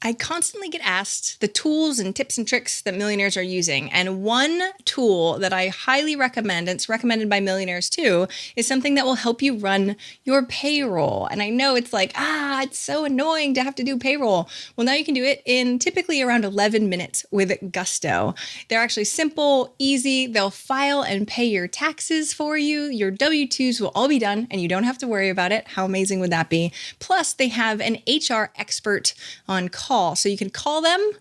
I constantly get asked the tools and tips and tricks that millionaires are using. And one tool that I highly recommend, and it's recommended by millionaires too, is something that will help you run your payroll. And I know it's like, it's so annoying to have to do payroll. Well, now you can do it in typically around 11 minutes with Gusto. They're actually simple, easy. They'll file and pay your taxes for you. Your W-2s will all be done and you don't have to worry about it. How amazing would that be? Plus, they have an HR expert on call. So you can call them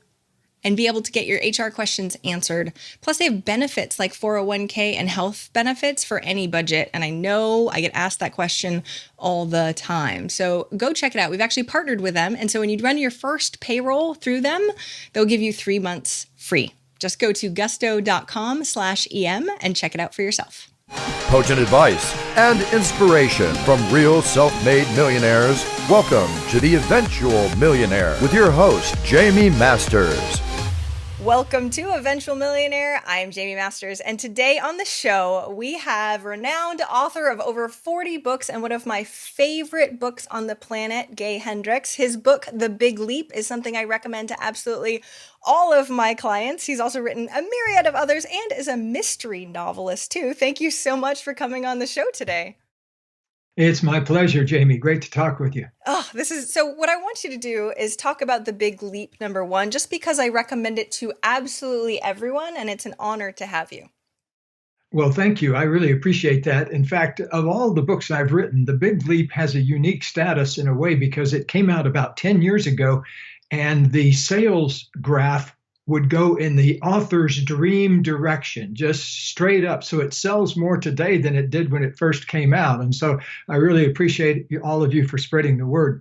and be able to get your HR questions answered. Plus, they have benefits like 401k and health benefits for any budget. And I know I get asked that question all the time. So go check it out. We've actually partnered with them. And so when you run your first payroll through them, they'll give you 3 months free. Just go to gusto.com/EM and check it out for yourself. Potent advice and inspiration from real self-made millionaires. Welcome to The Eventual Millionaire with your host, Jaime Masters. Welcome to Eventual Millionaire. I'm Jaime Masters, and today on the show, we have renowned author of over 40 books and one of my favorite books on the planet, Hendricks. His book, The Big Leap, is something I recommend to absolutely all of my clients. He's also written a myriad of others and is a mystery novelist too. Thank you so much for coming on the show today. It's my pleasure, Jaime. Great to talk with you. So what I want you to do is talk about The Big Leap, number one, just because I recommend it to absolutely everyone, and it's an honor to have you. Well, thank you. I really appreciate that. In fact, of all the books I've written, The Big Leap has a unique status in a way because it came out about 10 years ago, and the sales graph would go in the author's dream direction, just straight up. So it sells more today than it did when it first came out. And so I really appreciate all of you for spreading the word.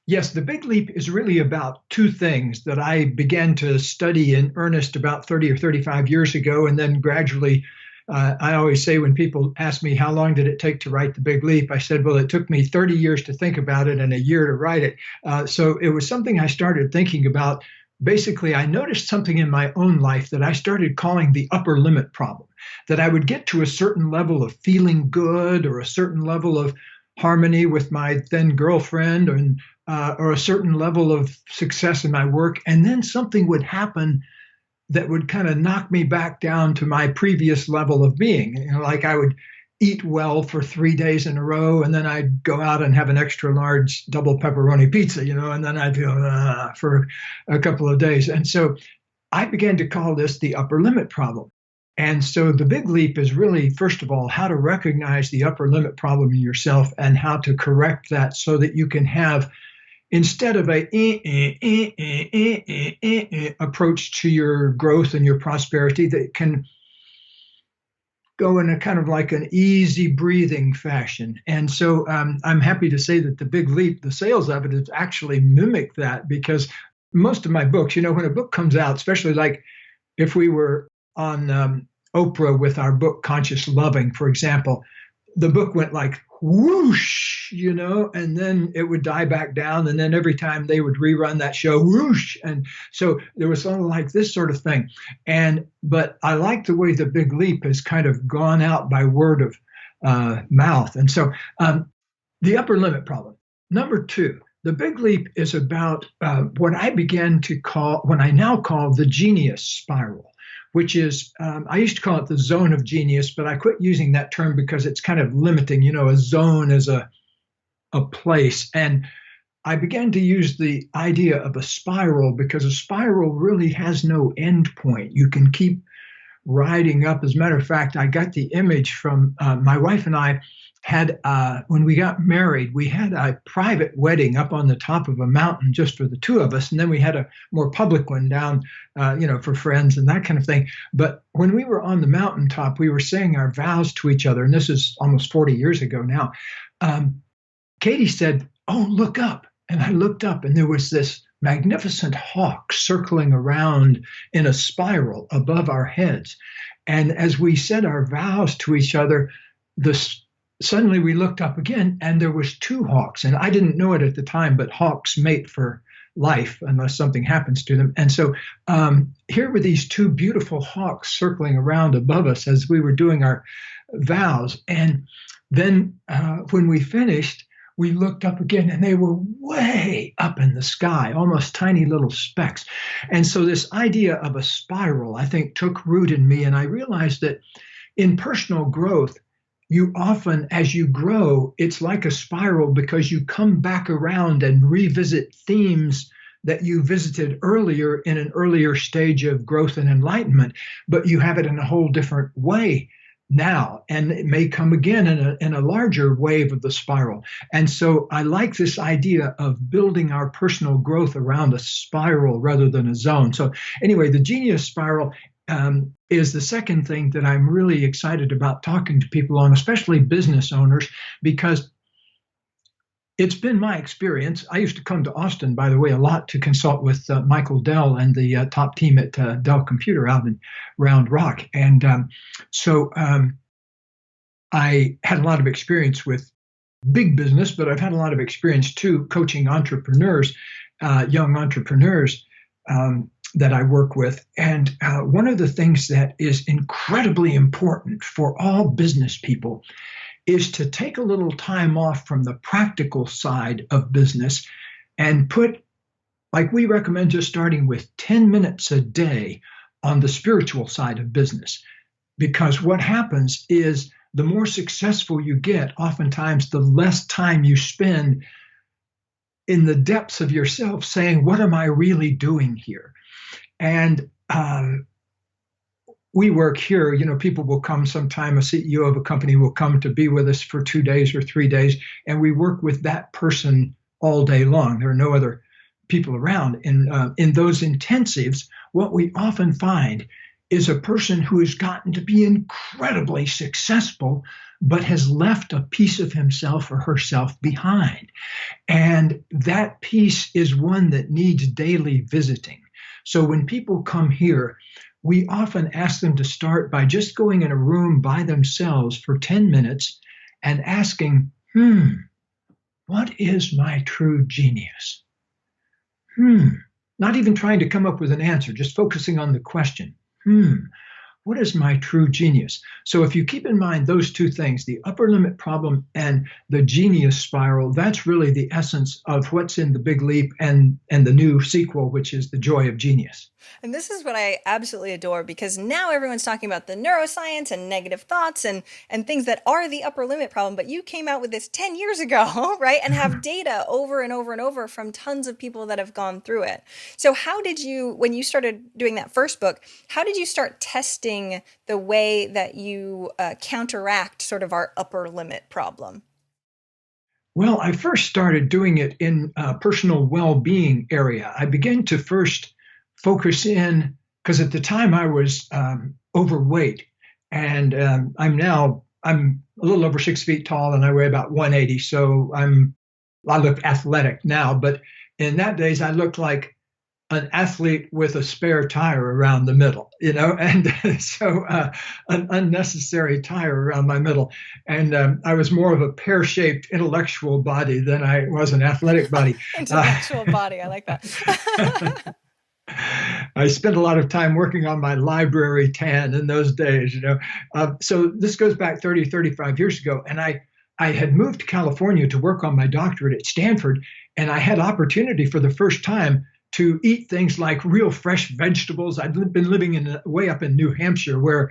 Yes, The Big Leap is really about two things that I began to study in earnest about 30 or 35 years ago. And then gradually, I always say when people ask me, how long did it take to write The Big Leap? I said, well, it took me 30 years to think about it and a year to write it. So it was something I started thinking about. Basically, I noticed something in my own life that I started calling the upper limit problem, that I would get to a certain level of feeling good or a certain level of harmony with my then girlfriend or a certain level of success in my work. And then something would happen that would kind of knock me back down to my previous level of being. Like I would eat well for 3 days in a row, and then I'd go out and have an extra large double pepperoni pizza, and then I'd feel for a couple of days. And so I began to call this the upper limit problem. And so the Big Leap is really, first of all, how to recognize the upper limit problem in yourself and how to correct that so that you can have, instead of a approach to your growth and your prosperity, that can go in a kind of like an easy breathing fashion. And so I'm happy to say that The Big Leap, the sales of it, has actually mimicked that, because most of my books, when a book comes out, especially like if we were on Oprah with our book Conscious Loving, for example, the book went like whoosh, and then it would die back down. And then every time they would rerun that show, whoosh. And so there was something like this sort of thing. But I like the way The Big Leap has kind of gone out by word of mouth. And so the upper limit problem. Number two, The Big Leap is about what I now call the genius spiral, which is, I used to call it the zone of genius, but I quit using that term because it's kind of limiting, a zone as a place. And I began to use the idea of a spiral because a spiral really has no end point. You can keep riding up. As a matter of fact, I got the image from my wife and I had, when we got married, we had a private wedding up on the top of a mountain just for the two of us. And then we had a more public one down, for friends and that kind of thing. But when we were on the mountaintop, we were saying our vows to each other. And this is almost 40 years ago now. Katie said, "Oh, look up." And I looked up and there was this magnificent hawk circling around in a spiral above our heads. And as we said our vows to each other, suddenly we looked up again and there was two hawks. And I didn't know it at the time, but hawks mate for life unless something happens to them. And so here were these two beautiful hawks circling around above us as we were doing our vows. And then when we finished, we looked up again and they were way up in the sky, almost tiny little specks. And so this idea of a spiral, I think, took root in me. And I realized that in personal growth, you often, as you grow, it's like a spiral because you come back around and revisit themes that you visited earlier in an earlier stage of growth and enlightenment, but you have it in a whole different way now, and it may come again in a larger wave of the spiral. And so I like this idea of building our personal growth around a spiral rather than a zone. So anyway, the genius spiral is the second thing that I'm really excited about talking to people on, especially business owners, because it's been my experience. I used to come to Austin, by the way, a lot to consult with Michael Dell and the top team at Dell Computer out in Round Rock. And so I had a lot of experience with big business, but I've had a lot of experience too coaching entrepreneurs, young entrepreneurs that I work with. And one of the things that is incredibly important for all business people is to take a little time off from the practical side of business and put, like we recommend, just starting with 10 minutes a day on the spiritual side of business. Because what happens is the more successful you get, oftentimes the less time you spend in the depths of yourself saying, what am I really doing here? And we work here, people will come sometime, a CEO of a company will come to be with us for 2 days or 3 days, and we work with that person all day long. There are no other people around. In those intensives, what we often find is a person who has gotten to be incredibly successful, but has left a piece of himself or herself behind. And that piece is one that needs daily visiting. So when people come here, we often ask them to start by just going in a room by themselves for 10 minutes and asking, what is my true genius? Not even trying to come up with an answer, just focusing on the question. What is my true genius? So if you keep in mind those two things, the upper limit problem and the genius spiral, that's really the essence of what's in the Big Leap and the new sequel, which is The Joy of Genius. And this is what I absolutely adore, because now everyone's talking about the neuroscience and negative thoughts and things that are the upper limit problem. But you came out with this 10 years ago, right? And have data over and over and over from tons of people that have gone through it. So how did you, when you started doing that first book, how did you start testing the way that you counteract sort of our upper limit problem? Well, I first started doing it in personal well-being area. I began to first focus in, because at the time I was overweight, and I'm a little over 6 feet tall and I weigh about 180. So I look athletic now, but in that days I looked like an athlete with a spare tire around the middle, and so an unnecessary tire around my middle. And I was more of a pear-shaped intellectual body than I was an athletic body. Intellectual body, I like that. I spent a lot of time working on my library tan in those days, So this goes back 30, 35 years ago. And I had moved to California to work on my doctorate at Stanford. And I had opportunity for the first time to eat things like real fresh vegetables. I'd been living way up in New Hampshire where,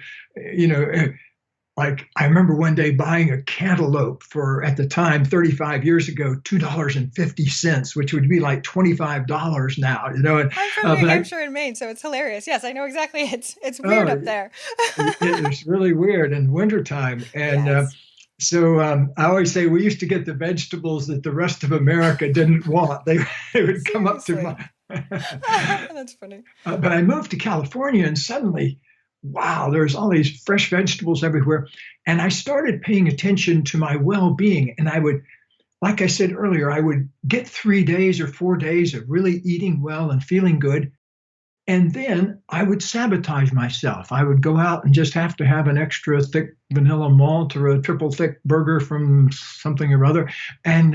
like I remember one day buying a cantaloupe for, at the time, 35 years ago, $2.50, which would be like $25 now, And, I'm from New Hampshire and Maine, so it's hilarious. Yes, I know exactly. It's weird up there. It's really weird in wintertime. And yes. So I always say we used to get the vegetables that the rest of America didn't want. They would come up to my... That's funny. But I moved to California and suddenly, wow, there's all these fresh vegetables everywhere. And I started paying attention to my well-being. And I would, like I said earlier, I would get 3 days or 4 days of really eating well and feeling good. And then I would sabotage myself. I would go out and just have to have an extra thick vanilla malt or a triple thick burger from something or other. And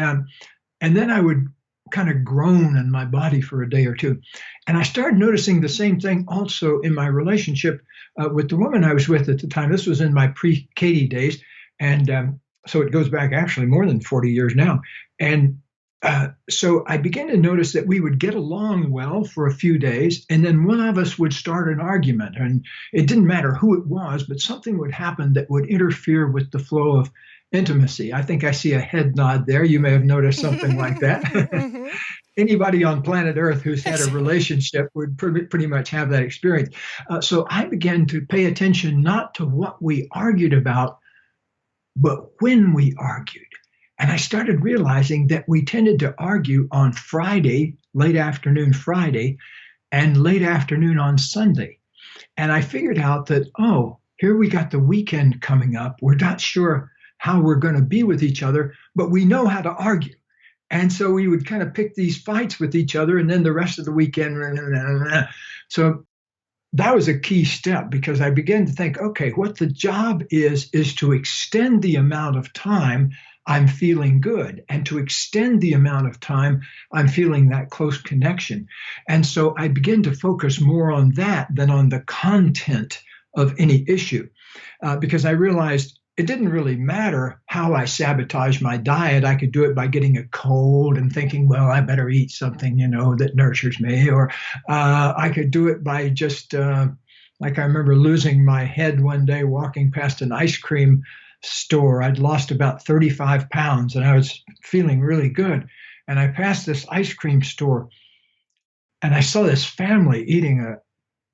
then I would kind of groan in my body for a day or two. And I started noticing the same thing also in my relationship with the woman I was with at the time. This was in my pre-Katie days. And So it goes back actually more than 40 years now. And so I began to notice that we would get along well for a few days, and then one of us would start an argument. And it didn't matter who it was, but something would happen that would interfere with the flow of intimacy. I think I see a head nod there. You may have noticed something like that. Anybody on planet Earth who's had a relationship would pretty much have that experience. So I began to pay attention not to what we argued about, but when we argued. And I started realizing that we tended to argue on Friday, late afternoon Friday, and late afternoon on Sunday. And I figured out that, oh, here we got the weekend coming up. We're not sure how we're going to be with each other, but we know how to argue. And so we would kind of pick these fights with each other, and then the rest of the weekend. So that was a key step, because I began to think, okay, what the job is to extend the amount of time I'm feeling good, and to extend the amount of time I'm feeling that close connection. And so I begin to focus more on that than on the content of any issue, because I realized it didn't really matter how I sabotaged my diet. I could do it by getting a cold and thinking, well, I better eat something, that nurtures me. Or I could do it by just, like I remember losing my head one day walking past an ice cream store. I'd lost about 35 pounds and I was feeling really good. And I passed this ice cream store and I saw this family eating a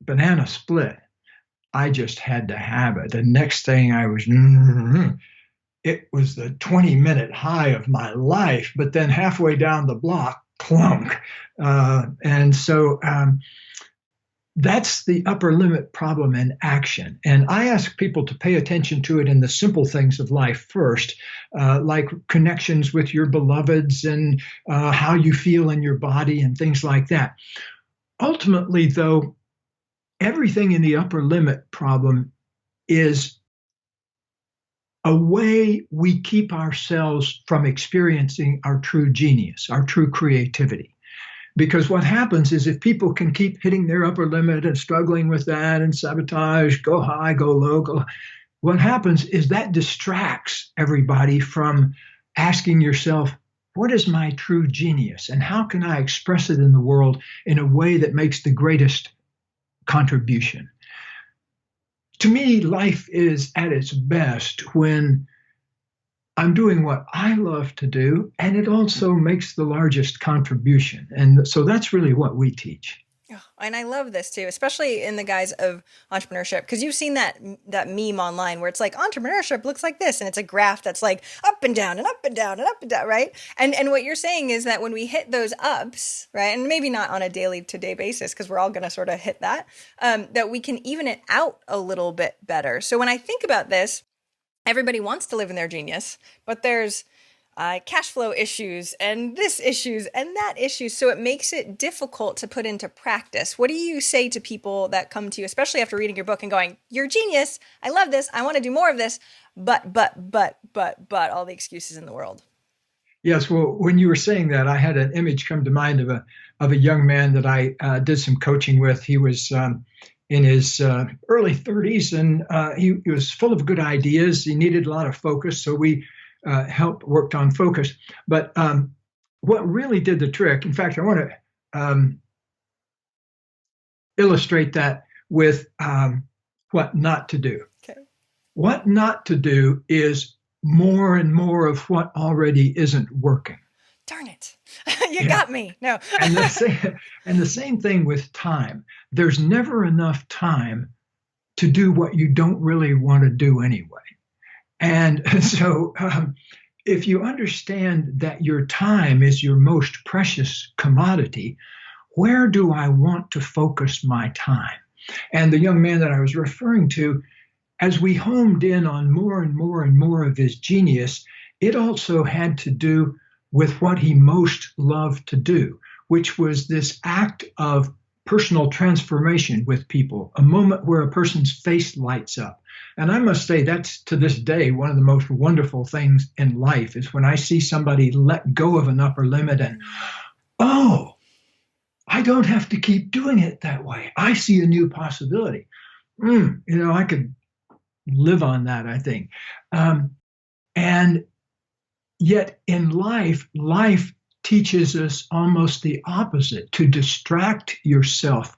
banana split. I just had to have it. The next thing it was the 20-minute high of my life, but then halfway down the block, clunk. And so that's the upper limit problem in action. And I ask people to pay attention to it in the simple things of life first, like connections with your beloveds and how you feel in your body and things like that. Ultimately, though, everything in the upper limit problem is a way we keep ourselves from experiencing our true genius, our true creativity. Because what happens is if people can keep hitting their upper limit and struggling with that and sabotage, go high, go low, what happens is that distracts everybody from asking yourself, what is my true genius? And how can I express it in the world in a way that makes the greatest contribution? To me, life is at its best when I'm doing what I love to do, and it also makes the largest contribution. And so that's really what we teach. Oh, and I love this too, especially in the guise of entrepreneurship, because you've seen that meme online where it's like entrepreneurship looks like this, and it's a graph that's like up and down and up and down and up and down, right? And what you're saying is that when we hit those ups, right, and maybe not on a daily to day basis, because we're all going to sort of hit that, that we can even it out a little bit better. So when I think about this, everybody wants to live in their genius, but there's cash flow issues and this issues and that issues. So it makes it difficult to put into practice. What do you say to people that come to you, especially after reading your book and going, you're a genius, I love this, I want to do more of this, but all the excuses in the world? Yes, well, when you were saying that, I had an image come to mind of a young man that I did some coaching with. He was in his early 30s, and he was full of good ideas. He needed a lot of focus, so we worked on focus. But what really did the trick, in fact, I want to illustrate that with what not to do. Okay. What not to do is more and more of what already isn't working. Darn it. You got me. No. And the same thing with time. There's never enough time to do what you don't really want to do anyway. And so if you understand that your time is your most precious commodity, where do I want to focus my time? And the young man that I was referring to, as we homed in on more and more and more of his genius, it also had to do with what he most loved to do, which was this act of personal transformation with people, a moment where a person's face lights up. And I must say that's to this day one of the most wonderful things in life is when I see somebody let go of an upper limit and, oh, I don't have to keep doing it that way. I see a new possibility. I could live on that, I think. And yet in life teaches us almost the opposite, to distract yourself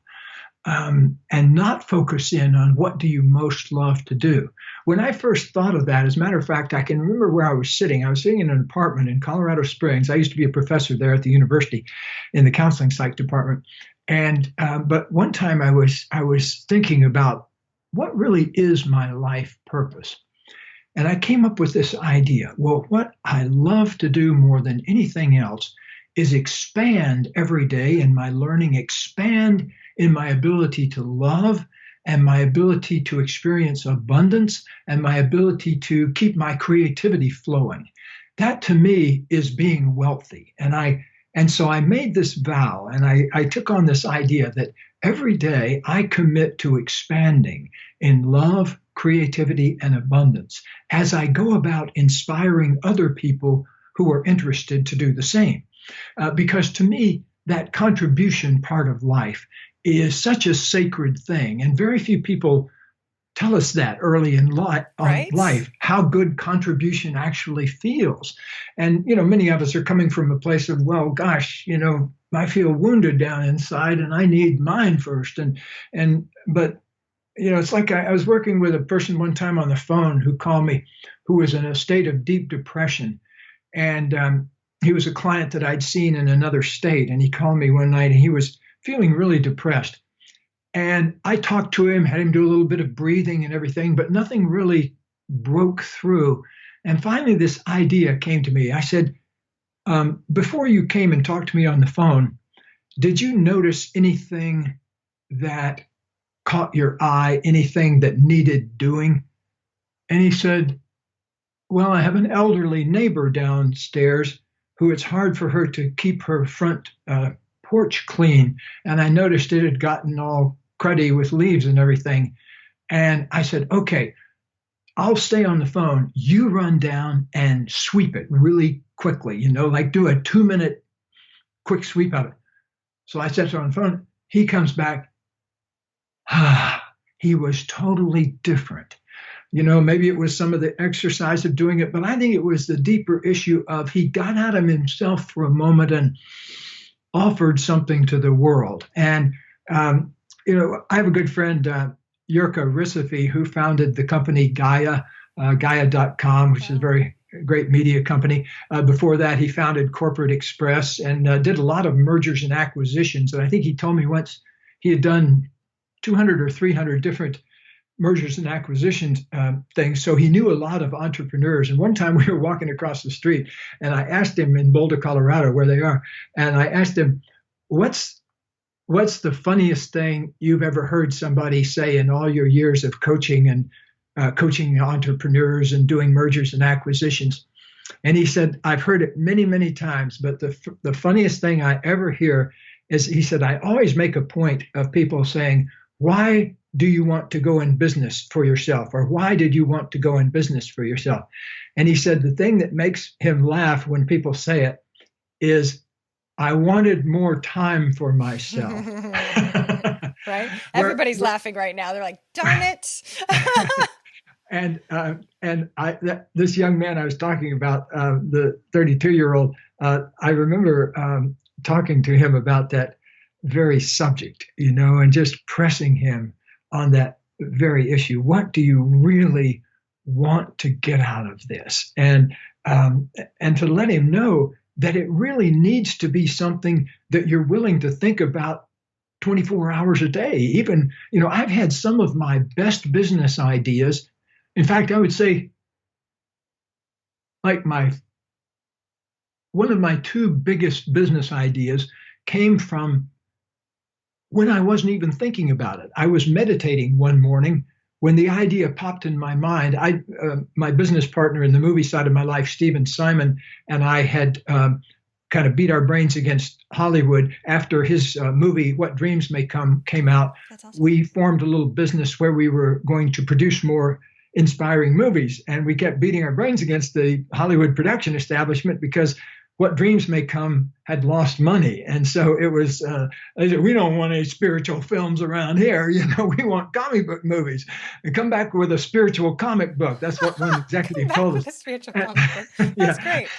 and not focus in on what do you most love to do. When I first thought of that, as a matter of fact, I can remember where I was sitting. I was sitting in an apartment in Colorado Springs. I used to be a professor there at the university in the counseling psych department. And but one time I was thinking about what really is my life purpose. And I came up with this idea. Well, what I love to do more than anything else is expand every day in my learning, expand in my ability to love and my ability to experience abundance and my ability to keep my creativity flowing. That to me is being wealthy. And so I made this vow, and I took on this idea that every day I commit to expanding in love, creativity, and abundance as I go about inspiring other people who are interested to do the same. Because to me, that contribution part of life is such a sacred thing. And very few people tell us that early in life, how good contribution actually feels. And, many of us are coming from a place of, well, gosh, I feel wounded down inside and I need mine first. But it's like I was working with a person one time on the phone who called me, who was in a state of deep depression. And he was a client that I'd seen in another state. And he called me one night and he was feeling really depressed. And I talked to him, had him do a little bit of breathing and everything, but nothing really broke through. And finally, this idea came to me. I said, before you came and talked to me on the phone, did you notice anything that caught your eye, anything that needed doing? And he said, well, I have an elderly neighbor downstairs who it's hard for her to keep her front porch clean. And I noticed it had gotten all cruddy with leaves and everything. And I said, okay, I'll stay on the phone. You run down and sweep it really quickly, like do a 2-minute quick sweep of it. So I sat on the phone. He comes back. He was totally different. Maybe it was some of the exercise of doing it, but I think it was the deeper issue of he got out of himself for a moment and offered something to the world. And, I have a good friend, Jirka Recife, who founded the company Gaia, Gaia.com, which is a very great media company. Before that, he founded Corporate Express and did a lot of mergers and acquisitions. And I think he told me once he had done 200 or 300 different mergers and acquisitions things. So he knew a lot of entrepreneurs. And one time we were walking across the street and I asked him in Boulder, Colorado, where they are. And I asked him, what's the funniest thing you've ever heard somebody say in all your years of coaching and coaching entrepreneurs and doing mergers and acquisitions? And he said, I've heard it many, many times, but the funniest thing I ever hear is, he said, I always make a point of people saying, why do you want to go in business for yourself? Or why did you want to go in business for yourself? And he said, the thing that makes him laugh when people say it is, I wanted more time for myself. Right? Everybody's laughing right now. They're like, darn it. This young man I was talking about, the 32-year-old, I remember talking to him about that very subject, and just pressing him on that very issue. What do you really want to get out of this? And to let him know that it really needs to be something that you're willing to think about 24 hours a day. Even, I've had some of my best business ideas. In fact, I would say like one of my 2 biggest business ideas came from when I wasn't even thinking about it. I was meditating one morning when the idea popped in my mind. My business partner in the movie side of my life, Stephen Simon, and I had kind of beat our brains against Hollywood after his movie, What Dreams May Come, came out. That's awesome. We formed a little business where we were going to produce more inspiring movies. And we kept beating our brains against the Hollywood production establishment because What Dreams May Come had lost money. And so it was, they said, we don't want any spiritual films around here. We want comic book movies. And come back with a spiritual comic book. That's what one executive told us. A spiritual comic book. That's great.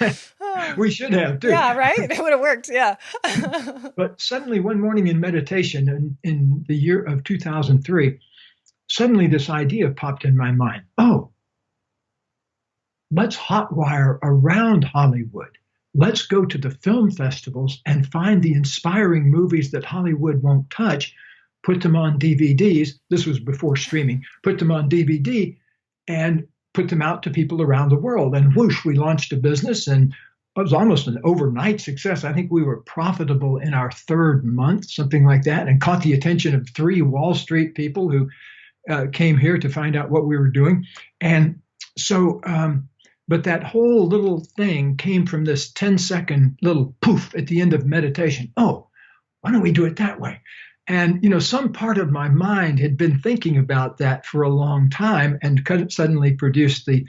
We should have too. Yeah, right? It would have worked. Yeah. But suddenly one morning in meditation in the year of 2003, suddenly this idea popped in my mind. Oh, let's hotwire around Hollywood. Let's go to the film festivals and find the inspiring movies that Hollywood won't touch, put them on DVDs. This was before streaming. Put them on DVD and put them out to people around the world. And whoosh, we launched a business, and it was almost an overnight success. I think we were profitable in our third month, something like that, and caught the attention of 3 Wall Street people who came here to find out what we were doing. And so, but that whole little thing came from this 10-second little poof at the end of meditation. Oh, why don't we do it that way? And, some part of my mind had been thinking about that for a long time and suddenly produced the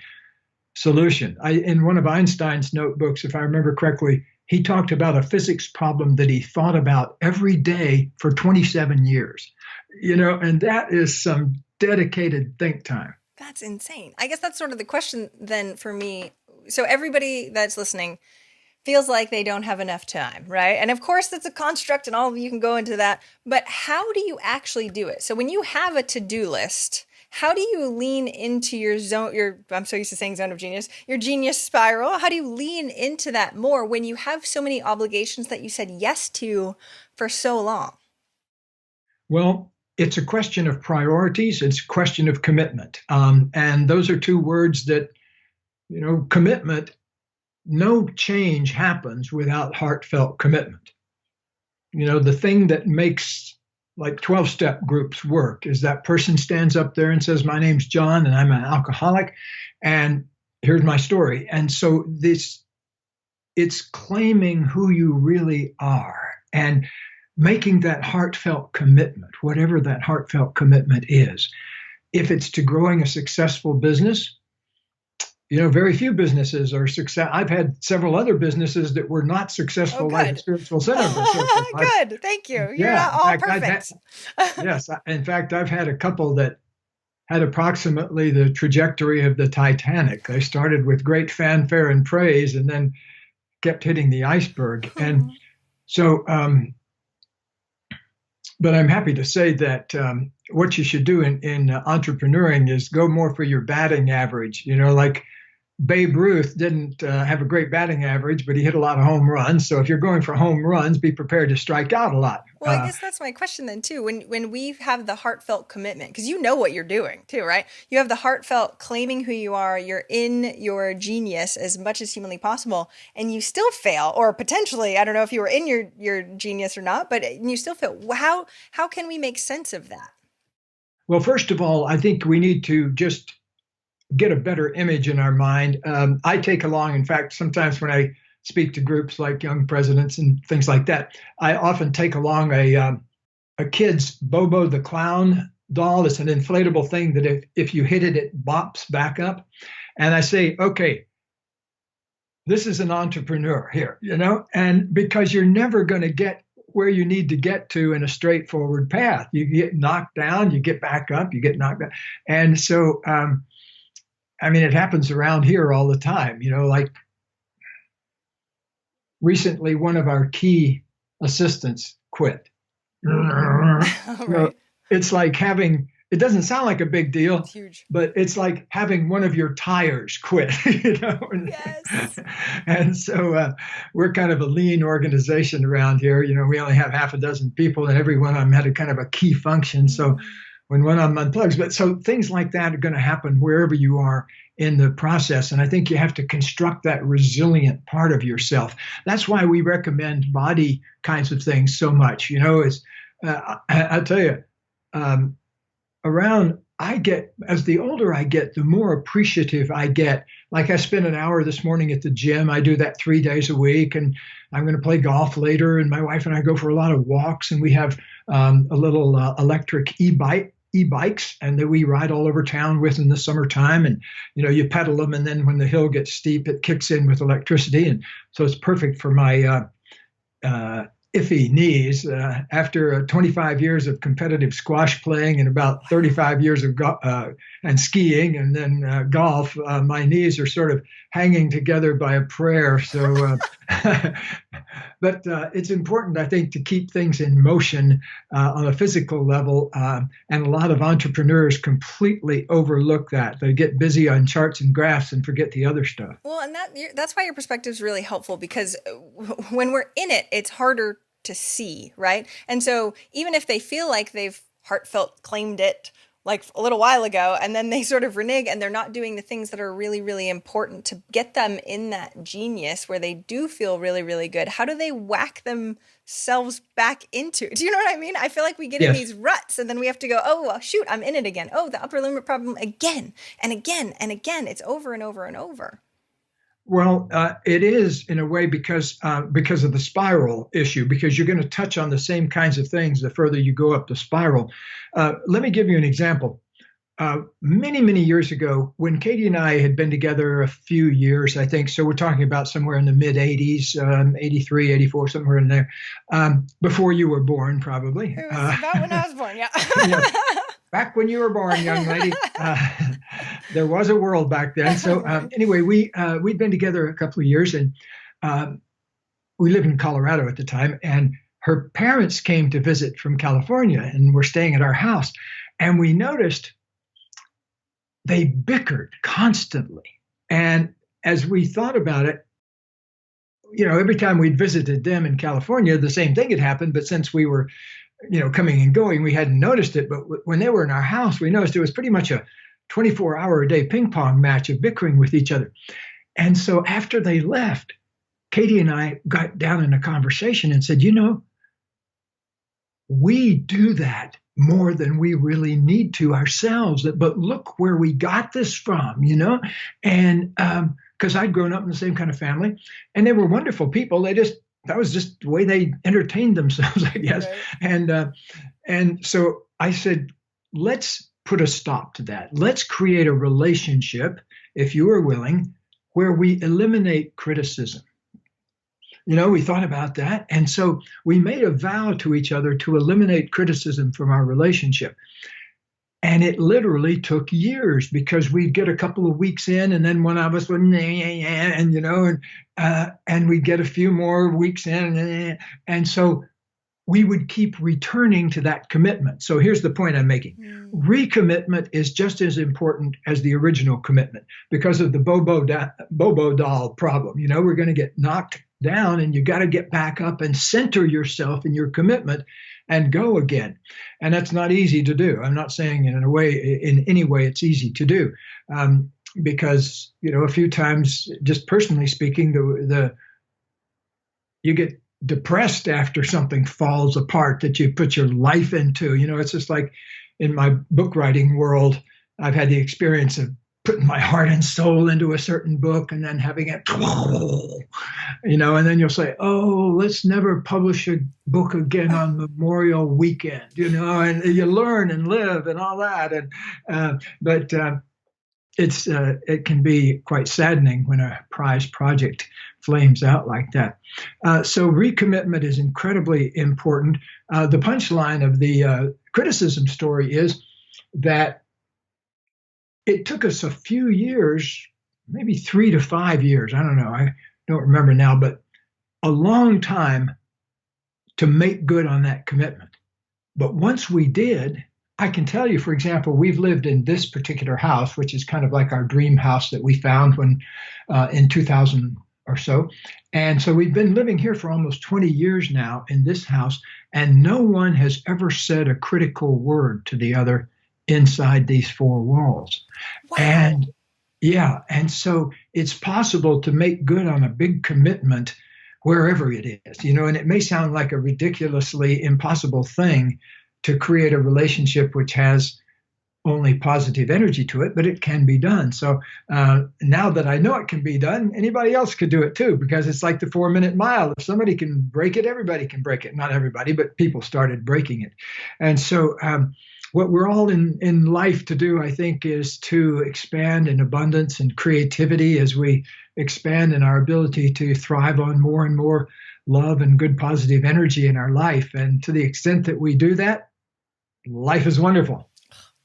solution. In one of Einstein's notebooks, if I remember correctly, he talked about a physics problem that he thought about every day for 27 years, and that is some dedicated think time. That's insane. I guess that's sort of the question then for me. So everybody that's listening feels like they don't have enough time, right? And of course, that's a construct and all of you can go into that. But how do you actually do it? So when you have a to-do list, how do you lean into your zone, I'm so used to saying zone of genius, your genius spiral? How do you lean into that more when you have so many obligations that you said yes to for so long? Well, it's a question of priorities. It's a question of commitment. And those are 2 words that, commitment, no change happens without heartfelt commitment. The thing that makes like 12-step groups work is that person stands up there and says, my name's John and I'm an alcoholic and here's my story. And so it's claiming who you really are and making that heartfelt commitment, whatever that heartfelt commitment is. If it's to growing a successful business, very few businesses are success. I've had several other businesses that were not successful, like a spiritual center. Good, thank you. You're not all perfect. Yes, in fact, I've had a couple that had approximately the trajectory of the Titanic. They started with great fanfare and praise, and then kept hitting the iceberg. And so, but I'm happy to say that what you should do in entrepreneuring is go more for your batting average. Like Babe Ruth didn't have a great batting average, but he hit a lot of home runs. So if you're going for home runs, be prepared to strike out a lot. Well, I guess that's my question then too. When we have the heartfelt commitment, because you know what you're doing too, right? You have the heartfelt claiming who you are. You're in your genius as much as humanly possible, and you still fail, or potentially, I don't know if you were in your genius or not, but you still fail. How can we make sense of that? Well, first of all, I think we need to just get a better image in our mind. I take along, in fact, sometimes when I speak to groups like young presidents and things like that, I often take along a kid's Bobo the Clown doll. It's an inflatable thing that if you hit it, it bops back up. And I say, okay, this is an entrepreneur here, and because you're never going to get where you need to get to in a straightforward path. You get knocked down, you get back up, you get knocked down. And so, it happens around here all the time, like recently one of our key assistants quit. Right. It's like it doesn't sound like a big deal, it's huge, but it's like having one of your tires quit, Yes. And so we're kind of a lean organization around here. We only have half a dozen people, and every one of them had a kind of a key function. So when one of them unplugs, but so things like that are going to happen wherever you are in the process. And I think you have to construct that resilient part of yourself. That's why we recommend body kinds of things so much. I'll tell you, as the older I get, the more appreciative I get. Like I spent an hour this morning at the gym. I do that 3 days a week, and I'm going to play golf later. And my wife and I go for a lot of walks, and we have a little electric e-bikes, and that we ride all over town with in the summertime. And you pedal them, and then when the hill gets steep, it kicks in with electricity, and so it's perfect for my iffy knees. After 25 years of competitive squash playing and about 35 years of and skiing and then golf, my knees are sort of hanging together by a prayer. So, but it's important, I think, to keep things in motion on a physical level. And a lot of entrepreneurs completely overlook that. They get busy on charts and graphs and forget the other stuff. Well, and that's why your perspective is really helpful, because when we're in it, it's harder to see, right? And so even if they feel like they've heartfelt claimed it like a little while ago, and then they sort of renege and they're not doing the things that are really, really important to get them in that genius where they do feel really, really good, how do they whack themselves back into? Do you know what I mean? I feel like we get in these ruts, and then we have to go, oh, well, shoot, I'm in it again. Oh, the upper limit problem again and again and again. It's over and over and over. Well, it is in a way because of the spiral issue, because you're going to touch on the same kinds of things the further you go up the spiral. Let me give you an example. Many, many years ago, when Katie and I had been together a few years, I think, so we're talking about somewhere in the mid 80s, 83, 84, somewhere in there, before you were born, probably. It was about when I was born, yeah. Back when you were born, young lady, there was a world back then. So anyway, we'd been together a couple of years, and we lived in Colorado at the time. And her parents came to visit from California and were staying at our house. And we noticed they bickered constantly. And as we thought about it, every time we'd visited them in California, the same thing had happened. But since we were coming and going, we hadn't noticed it. But when they were in our house, we noticed it was pretty much a 24-hour-a-day ping pong match of bickering with each other. And so after they left, Katie and I got down in a conversation and said, we do that more than we really need to ourselves. But look where we got this from, and because I'd grown up in the same kind of family, and they were wonderful people. That was just the way they entertained themselves, I guess. Right. And so I said, let's put a stop to that. Let's create a relationship, if you are willing, where we eliminate criticism. We thought about that. And so we made a vow to each other to eliminate criticism from our relationship. And it literally took years, because we'd get a couple of weeks in, and then one of us would, and we'd get a few more weeks in. And so we would keep returning to that commitment. So here's the point I'm making. Recommitment is just as important as the original commitment, because of the Bobo doll problem. We're going to get knocked down, and you got to get back up and center yourself in your commitment and go again. And that's not easy to do. I'm not saying in any way it's easy to do, because a few times, just personally speaking, you get depressed after something falls apart that you put your life into. It's just like in my book writing world, I've had the experience of putting my heart and soul into a certain book and then having it, and then you'll say, oh, let's never publish a book again on Memorial Weekend, and you learn and live and all that. But it can be quite saddening when a prized project flames out like that. So recommitment is incredibly important. The punchline of the criticism story is that it took us a few years, maybe 3 to 5 years. I don't know. I don't remember now, but a long time to make good on that commitment. But once we did, I can tell you, for example, we've lived in this particular house, which is kind of like our dream house that we found when in 2000 or so. And so we've been living here for almost 20 years now in this house, and no one has ever said a critical word to the other inside these 4 walls. Wow. And so it's possible to make good on a big commitment wherever it is, and it may sound like a ridiculously impossible thing to create a relationship which has only positive energy to it, but it can be done. So now that I know it can be done, anybody else could do it too, because it's like the 4-minute mile. If somebody can break it, everybody can break it. Not everybody, but people started breaking it. And so what we're all in life to do, I think, is to expand in abundance and creativity as we expand in our ability to thrive on more and more love and good positive energy in our life. And to the extent that we do that, life is wonderful.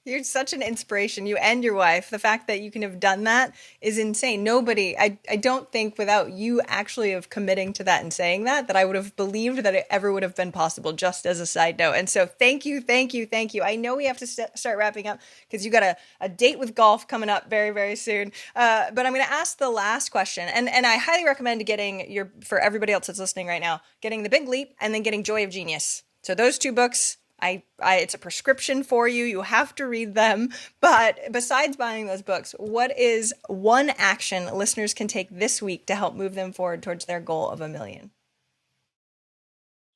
You're such an inspiration, you and your wife. The fact that you can have done that is insane. Nobody, I don't think without you actually of committing to that and saying that I would have believed that it ever would have been possible, just as a side note. And so thank you, thank you, thank you. I know we have to start wrapping up because you got a date with golf coming up very, very soon. But I'm going to ask the last question. And I highly recommend getting for everybody else that's listening right now, getting The Big Leap and then getting Joy of Genius. So those two books, it's a prescription for you. You have to read them. But besides buying those books, what is one action listeners can take this week to help move them forward towards their goal of 1 million?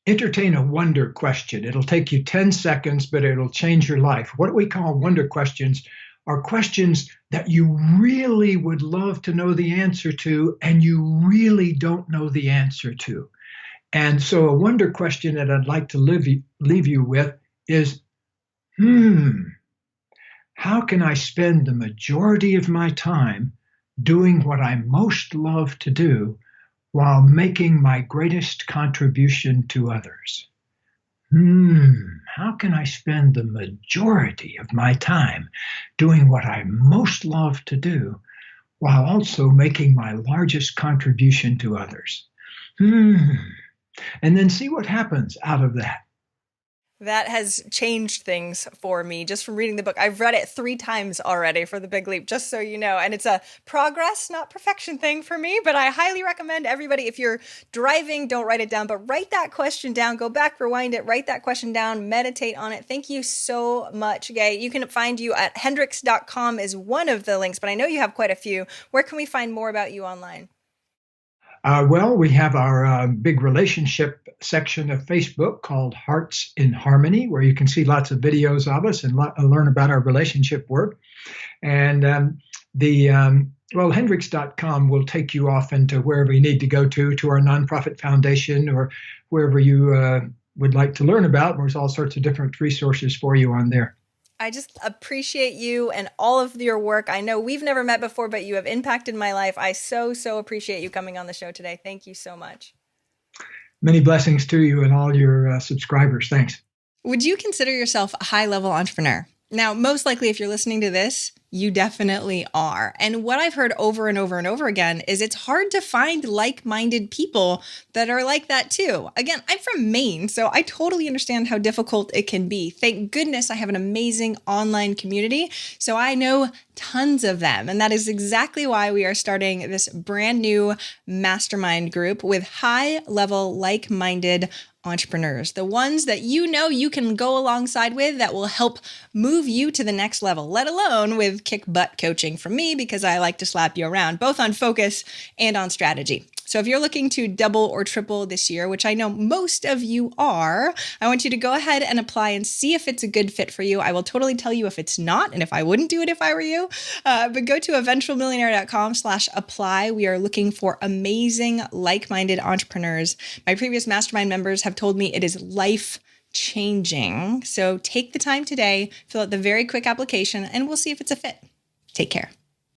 Entertain a wonder question. It'll take you 10 seconds, but it'll change your life. What we call wonder questions are questions that you really would love to know the answer to, and you really don't know the answer to. And so a wonder question that I'd like to leave you with is, how can I spend the majority of my time doing what I most love to do while making my greatest contribution to others? How can I spend the majority of my time doing what I most love to do while also making my largest contribution to others? And then see what happens out of that. That has changed things for me just from reading the book. I've read it 3 times already for The Big Leap, just so you know. And it's a progress, not perfection thing for me, but I highly recommend everybody, if you're driving, don't write it down, but write that question down, go back, rewind it, write that question down, meditate on it. Thank you so much, Gay. You can find you at hendricks.com is one of the links, but I know you have quite a few. Where can we find more about you online? Well, we have our big relationship section of Facebook called Hearts in Harmony, where you can see lots of videos of us and learn about our relationship work. And Hendricks.com will take you off into wherever you need to go to our nonprofit foundation or wherever you would like to learn about. There's all sorts of different resources for you on there. I just appreciate you and all of your work. I know we've never met before, but you have impacted my life. I so appreciate you coming on the show today. Thank you so much. Many blessings to you and all your subscribers. Thanks. Would you consider yourself a high-level entrepreneur? Now, most likely, if you're listening to this, you definitely are. And what I've heard over and over and over again is it's hard to find like-minded people that are like that too. Again, I'm from Maine, so I totally understand how difficult it can be. Thank goodness I have an amazing online community, so I know tons of them. And that is exactly why we are starting this brand new mastermind group with high-level, like-minded entrepreneurs, the ones that you know you can go alongside with that will help move you to the next level, let alone with kick butt coaching from me, because I like to slap you around, both on focus and on strategy. So if you're looking to double or triple this year, which I know most of you are, I want you to go ahead and apply and see if it's a good fit for you. I will totally tell you if it's not and if I wouldn't do it if I were you. But go to eventualmillionaire.com/apply. We are looking for amazing, like-minded entrepreneurs. My previous mastermind members have told me it is life-changing. So take the time today, fill out the very quick application, and we'll see if it's a fit. Take care.